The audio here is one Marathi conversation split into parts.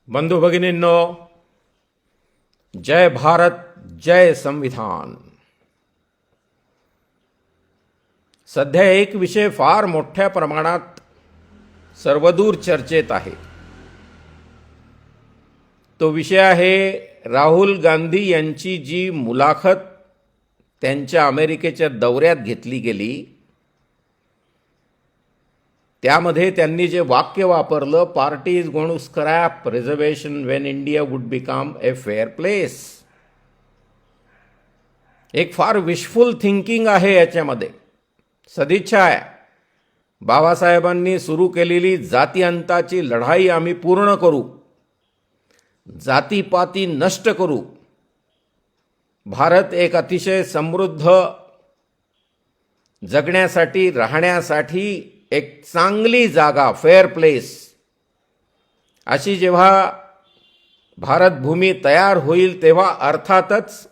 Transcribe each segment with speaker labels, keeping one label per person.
Speaker 1: बंधू भगिनींनो, जय भारत, जय संविधान. सध्या एक विषय फार मोठ्या प्रमाणात सर्वदूर चर्चेत आहे. तो विषय आहे राहुल गांधी यांची जी मुलाखत त्यांच्या अमेरिकेच्या दौऱ्यात घेतली गेली, त्यामध्ये त्यांनी जे वाक्य वापरलं, party is going to scrap reservation when India would become a fair place. एक फार विशफुल थिंकिंग आहे याच्यामध्ये. सदिच्छा आहे. बाबासाहेबांनी सुरू केलेली जातीअंताची लढाई आम्ही पूर्ण करू, जातीपाती नष्ट करू. भारत एक अतिशय समृद्ध, जगण्यासाठी राहण्यासाठी एक चांगली जागा, फेअर प्लेस अशी जेव्हा भारतभूमी तयार होईल, तेव्हा अर्थातच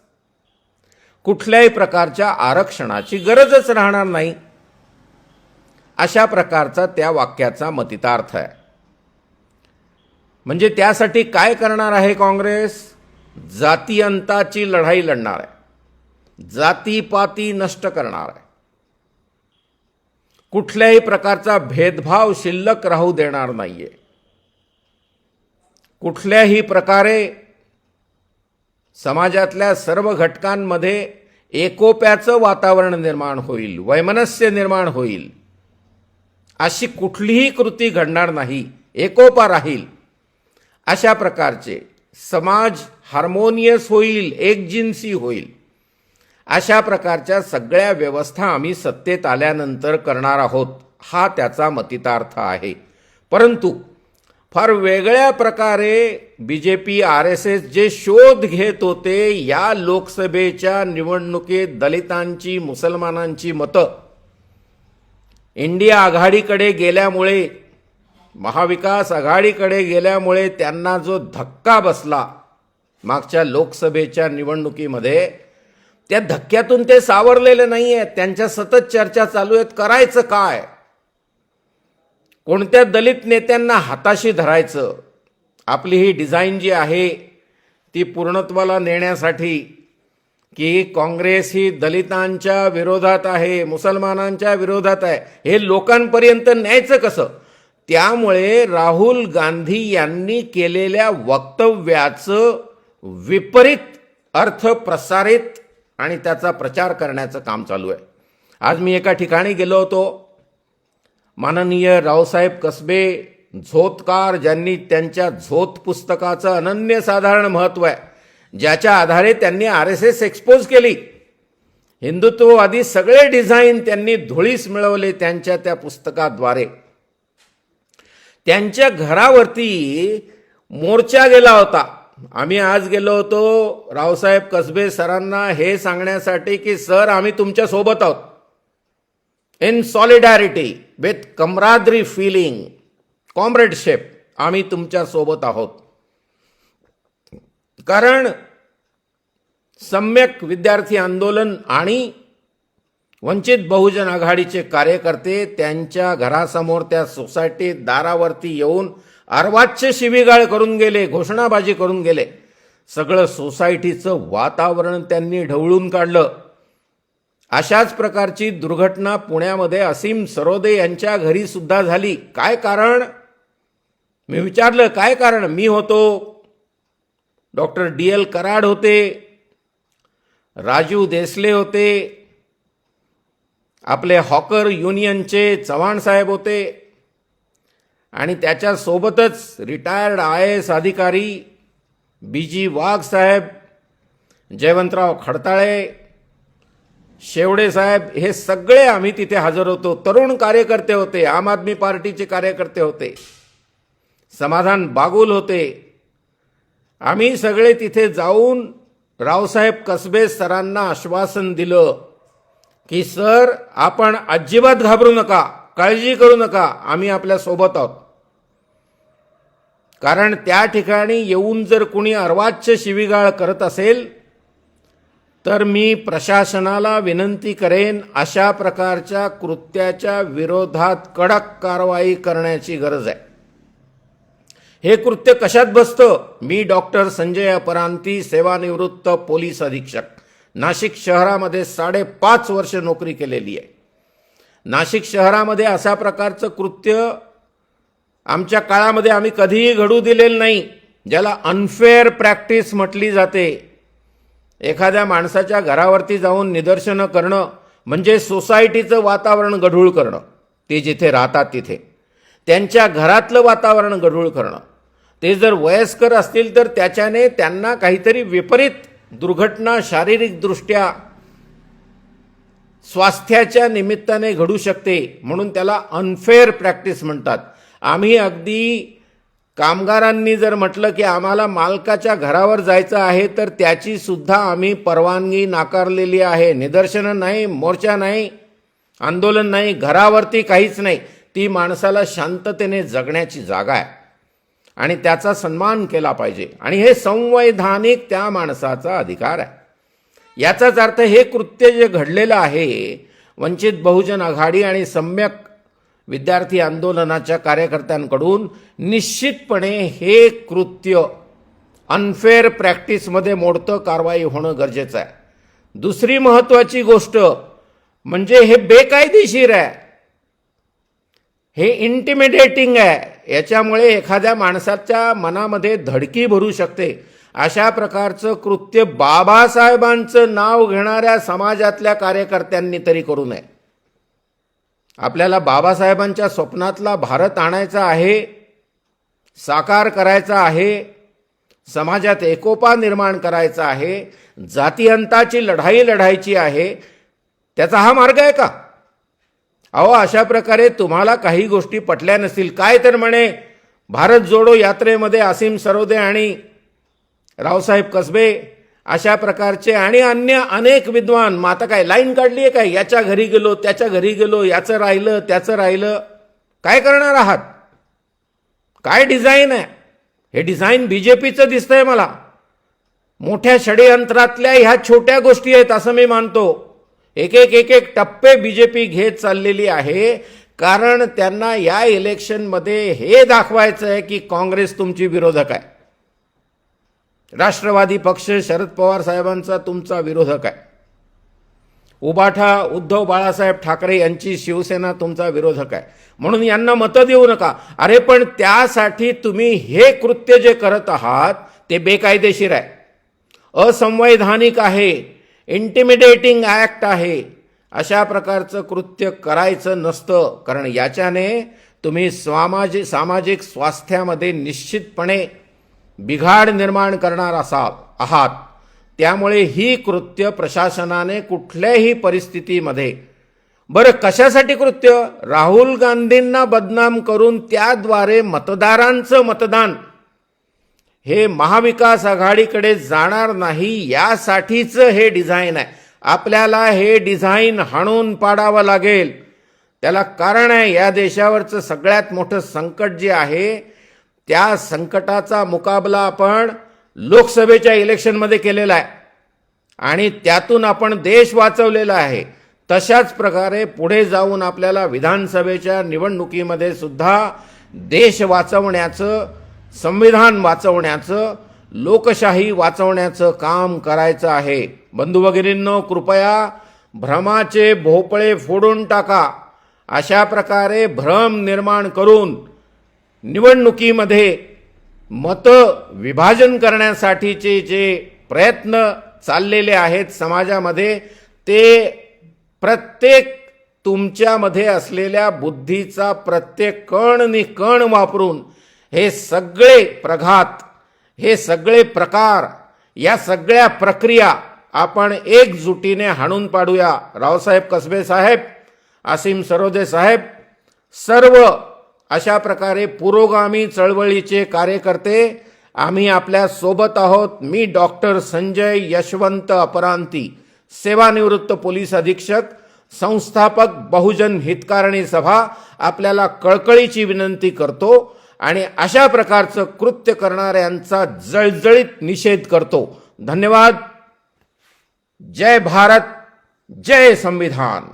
Speaker 1: कुठल्याही प्रकारच्या आरक्षणाची गरजच राहणार नाही. अशा प्रकारचा त्या वाक्याचा मतितार्थ आहे. म्हणजे त्यासाठी काय करणार आहे काँग्रेस? जातीअंताची लढाई लढणार आहे, जातीपाती नष्ट करणार आहे, कुठल्याही प्रकारचा भेदभाव शिल्लक राहू देणार नाहीये. कुठल्याही प्रकारे समाजातल्या सर्व घटकांमध्ये एकोप्याचं वातावरण निर्माण होईल, वैमनस्य निर्माण होईल, अशी कुठलीही कृती घडणार नाही. एकोपा राहील, अशा प्रकारचे समाज हार्मोनियस होईल, एकजिन्सी होईल. अशा प्रकारच्या सगळ्या व्यवस्था आम्ही सत्तेत आल्यानंतर करणार आहोत, हा त्याचा मतितार्थ आहे. परंतु फार वेगळ्या प्रकारे बीजेपी, RSS जे शोध घेत होते, या लोकसभेच्या निवडणुकीत दलितांची, मुसलमानांची मतं इंडिया आघाडीकडे गेल्यामुळे, महाविकास आघाडीकडे गेल्यामुळे त्यांना जो धक्का बसला मागच्या लोकसभेच्या निवडणुकीमध्ये, त्या धक्क्यातून ते सावरलेले नाही आहेत. त्यांच्या सतत चर्चा चालू आहेत, करायचं काय, कोणत्या दलित नेत्यांना हाताशी धरायचं. आपली ही डिझाईन जी आहे ती पूर्णत्वाला नेण्यासाठी, की काँग्रेस ही दलितांच्या विरोधात आहे, मुसलमानांच्या विरोधात आहे, हे लोकांपर्यंत न्यायचं कसं? त्यामुळे राहुल गांधी यांनी केलेल्या वक्तव्याचं विपरीत अर्थ प्रसारित आणि त्याचा प्रचार करण्याचं काम चालू आहे. आज मी एका ठिकाणी गेलो होतो. माननीय रावसाहेब कसबे, झोतकार, ज्यांनी त्यांच्या झोत पुस्तकाचं अनन्यसाधारण महत्त्व आहे, ज्याच्या आधारे त्यांनी RSS एक्सपोज केली, हिंदुत्ववादी सगळे डिझाईन त्यांनी धुळीस मिळवले त्यांच्या त्या पुस्तकाद्वारे. त्यांच्या घरावरती मोर्चा गेला होता. आम्ही आज गेलो होतो रावसाहेब कसबे सरांना हे सांगण्यासाठी की सर, आम्ही तुमच्या सोबत आहोत, इन सॉलिडॅरिटी विथ कमरादरी फीलिंग, कॉम्रेडशिप, आम्ही तुमच्या सोबत आहोत. कारण सम्यक विद्यार्थी आंदोलन आणि वंचित बहुजन आघाडीचे कार्यकर्ते त्यांच्या घरासमोर, त्या सोसायटीत दारावरती येऊन अर्वाच्य शिवीगाळ करून गेले, घोषणाबाजी करून गेले. सगळं सोसायटीचं वातावरण त्यांनी ढवळून काढलं. अशाच प्रकारची दुर्घटना पुण्यामध्ये असीम सरोदे यांच्या घरी सुद्धा झाली. काय कारण? मी विचारलं काय कारण. मी होतो, डॉक्टर DL कराड होते, राजू देसले होते, आपले हॉकर युनियनचे चव्हाण साहेब होते, आणि त्याच्यासोबतच रिटायर्ड IAS अधिकारी BG वाघ साहेब, जयवंतराव खडताळे, शेवडे साहेब, हे सगळे आम्ही तिथे हजर होतो. तरुण कार्यकर्ते होते, आम आदमी पार्टीचे कार्यकर्ते होते, समाधान बागुल होते. आम्ही सगळे तिथे जाऊन रावसाहेब कसबे सरांना आश्वासन दिलं की सर, आपण अजिबात घाबरू नका, काळजी करू नका, आम्ही आपल्या सोबत आहोत. कारण त्या ठिकाणी येऊन जर कुणी अर्वाच्य शिवीगाळ करत असेल तर मी प्रशासनाला विनंती करेन, अशा प्रकारच्या कृत्याच्या विरोधात कडक कारवाई करण्याची गरज आहे. हे कृत्य कशात बसतं? मी डॉक्टर संजय अपरांती, सेवानिवृत्त पोलीस अधीक्षक, नाशिक शहरामध्ये 5.5 वर्ष नोकरी केलेली आहे. नाशिक शहरामध्ये अशा प्रकारचं कृत्य आमच्या काळामध्ये आम्ही कधीही घडू दिलेलं नाही, ज्याला अनफेअर प्रॅक्टिस म्हटली जाते. एखाद्या माणसाच्या घरावरती जाऊन निदर्शनं करणं म्हणजे सोसायटीचं वातावरण गढूळ करणं, ते जिथे राहतात तिथे त्यांच्या घरातलं वातावरण गढूळ करणं. ते जर वयस्कर असतील तर त्याच्याने त्यांना काहीतरी विपरीत दुर्घटना शारीरिकदृष्ट्या स्वास्थ्याच्या निमित्ताने घडू शकते, म्हणून त्याला अनफेअर प्रॅक्टिस म्हणतात. आम्ही अगदी कामगारांनी जर म्हटलं की आम्हाला मालकाच्या घरावर जायचं आहे तर त्याची सुद्धा आम्ही परवानगी नाकारलेली आहे. निदर्शनं नाही, मोर्चा नाही, आंदोलन नाही, घरावरती काहीच नाही. ती माणसाला शांततेने जगण्याची जागा आहे आणि त्याचा सन्मान केला पाहिजे आणि हे संवैधानिक त्या माणसाचा अधिकार आहे. याचाच अर्थ हे कृत्य जे घडलेलं आहे, वंचित बहुजन आघाडी आणि सम्यक विद्यार्थी आंदोलनाच्या कार्यकर्त्यांकडून निश्चितपणे हे कृत्य अनफेअर प्रॅक्टिसमध्ये मोडतं कारवाई होणं गरजेचं आहे. दुसरी महत्त्वाची गोष्ट म्हणजे हे बेकायदेशीर आहे, हे इंटिमिडेटिंग आहे. याच्यामुळे एखाद्या माणसाच्या मनामध्ये धडकी भरू शकते. अशा प्रकारचं कृत्य बाबासाहेबांचं नाव घेणाऱ्या समाजातल्या कार्यकर्त्यांनी तरी करू नये. आपल्याला बाबासाहेबांच्या स्वप्नातला भारत आणायचा आहे, साकार करायचा आहे, समाजात एकोपा निर्माण करायचा आहे, जातीअंताची लढाई लढायची आहे. त्याचा हा मार्ग आहे का? अहो, अशा प्रकारे तुम्हाला काही गोष्टी पटल्या नसतील. काय तर म्हणे भारत जोडो यात्रेमध्ये असीम सरोदे आणि रावसाहेब कसबे अशा प्रकारचे आणि अन्य अनेक विद्वान, मग आता काय लाईन काढली आहे काय? याच्या घरी गेलो, त्याच्या घरी गेलो, याचं राहिलं, त्याचं राहिलं. काय करणार आहात? काय डिझाईन आहे? हे डिझाईन बीजेपीचं दिसतंय मला. मोठ्या षडयंत्रातल्या ह्या छोट्या गोष्टी आहेत असं मी मानतो. एक एक टप्पे बीजेपी घेत चाललेली आहे, कारण त्यांना या इलेक्शनमध्ये हे दाखवायचं आहे की काँग्रेस तुमची विरोधक आहे, राष्ट्रवादी पक्ष शरद पवार साहेबांचा तुमचा विरोधक आहे, उबाठा उद्धव बाळासाहेब ठाकरे यांची शिवसेना तुमचा विरोधक आहे, म्हणून यांना मतं देऊ नका. अरे पण त्यासाठी तुम्ही हे कृत्य जे करत आहात ते बेकायदेशीर आहे, असंवैधानिक आहे, इंटिमिडेटिंग ॲक्ट आहे. अशा प्रकारचं कृत्य करायचं नसतं, कारण याच्याने तुम्ही सामाजिक स्वास्थ्यामध्ये निश्चितपणे बिघाड निर्माण करणार आहात. त्यामुळे ही कृत्य प्रशासनाने कुठल्याही परिस्थितीमध्ये, बरं कशासाठी कृत्य? राहुल गांधींना बदनाम करून त्याद्वारे मतदारांचं मतदान हे महाविकास आघाडीकडे जाणार नाही, यासाठीच हे डिझाईन आहे. आपल्याला हे डिझाईन हाणून पाडावं लागेल. त्याला कारण आहे, या देशावरचं सगळ्यात मोठं संकट जे आहे त्या संकटाचा मुकाबला आपण लोकसभेच्या इलेक्शनमध्ये केलेला आहे आणि त्यातून आपण देश वाचवलेला आहे. तशाच प्रकारे पुढे जाऊन आपल्याला विधानसभेच्या निवडणुकीमध्ये सुद्धा देश वाचवण्याचं, संविधान वाचवण्याचं, लोकशाही वाचवण्याचं काम करायचं आहे. बंधू भगिनींनो, कृपया भ्रमाचे भोपळे फोडून टाका. अशा प्रकारे भ्रम निर्माण करून निवडणुकीमध्ये मत विभाजन करण्यासाठीचे जे प्रयत्न चाललेले आहेत समाजामध्ये, ते प्रत्येक तुमच्यामध्ये असलेल्या बुद्धीचा प्रत्येक कण नि कण वापरून हे सगळे प्रघात, हे सगळे प्रकार, या सगळ्या प्रक्रिया आपण एकजुटीने हाणून पाडूया. रावसाहेब कसबे साहेब, असीम सरोदे साहेब, सर्व अशा प्रकारे पुरोगामी चळवळीचे कार्यकर्ते आम्ही आपल्या सोबत आहोत. मी डॉक्टर संजय यशवंत अपरांती, सेवानिवृत्त पोलीस अधीक्षक, संस्थापक बहुजन हितकारणी सभा, आपल्याला कळकळीची विनंती करतो आणि अशा प्रकारचं कृत्य करणाऱ्यांचा जळजळीत निषेध करतो. धन्यवाद. जय भारत, जय संविधान.